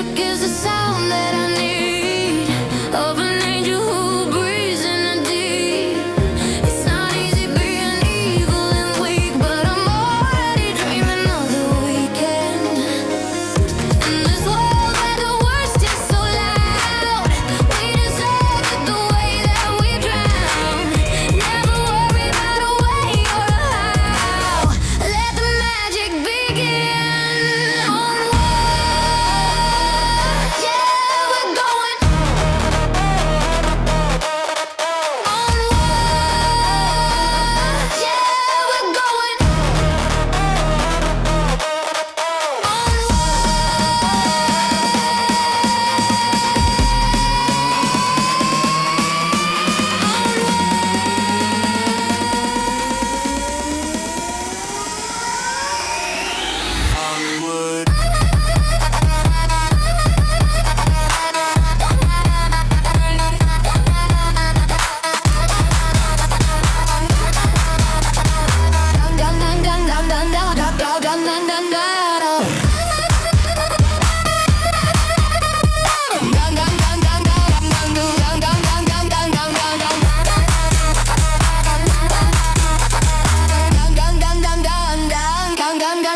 electric is the sound that I need, of an angel who breathes in the deep. It's not easy being evil and weak, but I'm already dreaming of the weekend. In this world where the worst is so loud, we deserve it the way that we drown. Never worry about a way or a how. Let the magic begin. Onward, yeah, we're going. Onward, yeah, we're going. Onward.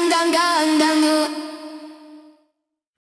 Dun